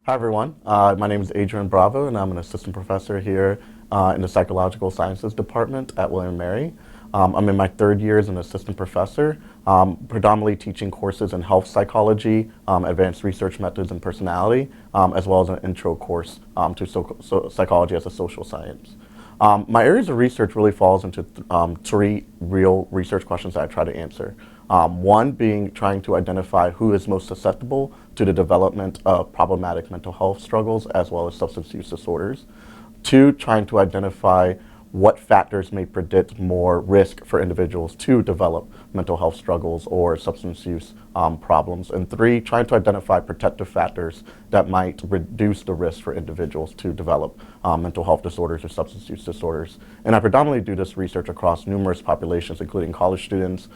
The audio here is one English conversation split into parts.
Hi everyone, my name is Adrian Bravo and I'm an assistant professor here in the Psychological Sciences Department at William & Mary. I'm in my third year as an assistant professor, predominantly teaching courses in health psychology, advanced research methods and personality, as well as an intro course to psychology as a social science. My areas of research really falls into three real research questions that I try to answer. One being trying to identify who is most susceptible to the development of problematic mental health struggles as well as substance use disorders. Two, trying to identify what factors may predict more risk for individuals to develop mental health struggles or substance use problems. And three, trying to identify protective factors that might reduce the risk for individuals to develop mental health disorders or substance use disorders. And I predominantly do this research across numerous populations, including college students,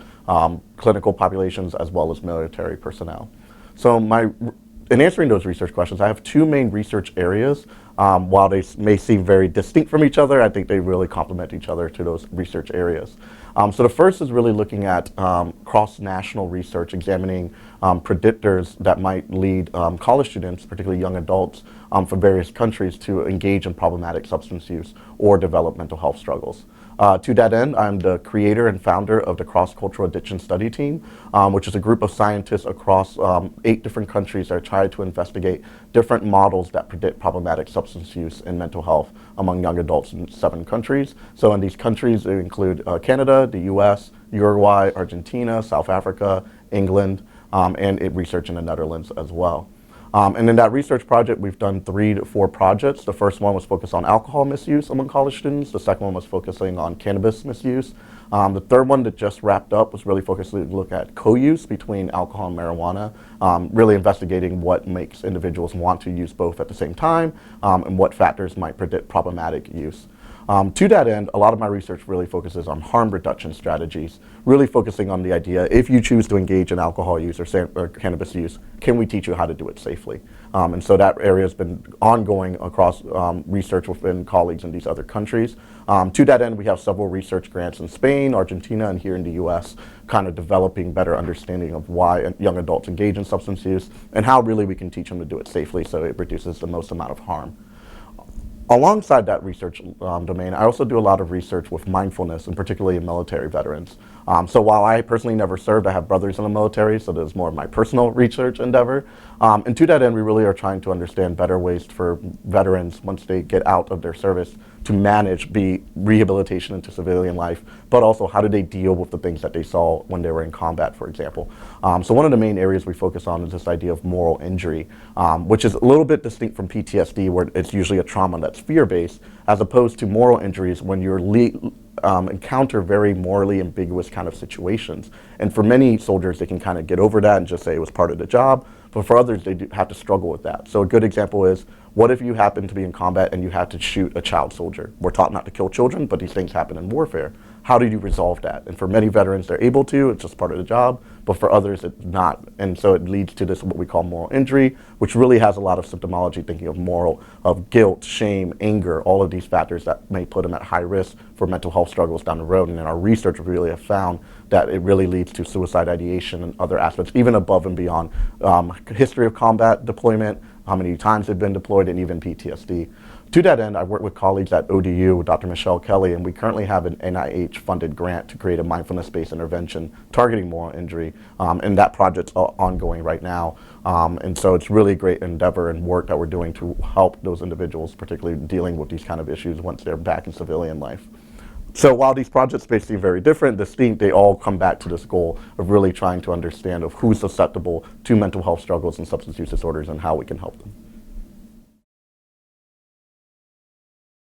clinical populations, as well as military personnel. So in answering those research questions, I have two main research areas. While they may seem very distinct from each other, I think they really complement each other to those research areas. So the first is really looking at cross-national research, examining predictors that might lead college students, particularly young adults from various countries, to engage in problematic substance use or develop mental health struggles. To that end, I'm the creator and founder of the CrossCultural Addiction Study Team, which is a group of scientists across 8 different countries that try to investigate different models that predict problematic substance use and mental health among young adults in 7 countries. So in these countries, they include Canada, the US, Uruguay, Argentina, South Africa, England, and research in the Netherlands as well. And in that research project, we've done 3 to 4 projects. The first one was focused on alcohol misuse among college students. The second one was focusing on cannabis misuse. The third one that just wrapped up was really focused to look at co-use between alcohol and marijuana, really investigating what makes individuals want to use both at the same time, and what factors might predict problematic use. To that end, a lot of my research really focuses on harm reduction strategies, really focusing on the idea, if you choose to engage in alcohol use or cannabis use, can we teach you how to do it safely? And so that area has been ongoing across research within colleagues in these other countries. To that end, we have several research grants in Spain, Argentina, and here in the US, kind of developing better understanding of why young adults engage in substance use and how really we can teach them to do it safely so it reduces the most amount of harm. Alongside that research domain, I also do a lot of research with mindfulness, and particularly in military veterans. So while I personally never served, I have brothers in the military, so there's more of my personal research endeavor. And to that end, we really are trying to understand better ways for veterans, once they get out of their service, to manage rehabilitation into civilian life, but also how do they deal with the things that they saw when they were in combat, for example. So one of the main areas we focus on is this idea of moral injury, which is a little bit distinct from PTSD, where it's usually a trauma that's fear-based, as opposed to moral injuries when you're encounter very morally ambiguous kind of situations. And for many soldiers, they can kind of get over that and just say it was part of the job. But for others, they do have to struggle with that. So a good example is, what if you happen to be in combat and you had to shoot a child soldier? We're taught not to kill children, but these things happen in warfare. How do you resolve that? And for many veterans, they're able to, it's just part of the job, but for others, it's not. And so it leads to this, what we call moral injury, which really has a lot of symptomology, thinking of guilt, shame, anger, all of these factors that may put them at high risk for mental health struggles down the road. And in our research, we really have found that it really leads to suicide ideation and other aspects, even above and beyond history of combat deployment, how many times they've been deployed, and even PTSD. To that end, I work with colleagues at ODU, Dr. Michelle Kelly, and we currently have an NIH-funded grant to create a mindfulness-based intervention targeting moral injury, and that project's ongoing right now. And so it's really a great endeavor and work that we're doing to help those individuals, particularly dealing with these kind of issues once they're back in civilian life. So while these projects may seem very different, distinct, they all come back to this goal of really trying to understand of who's susceptible to mental health struggles and substance use disorders and how we can help them.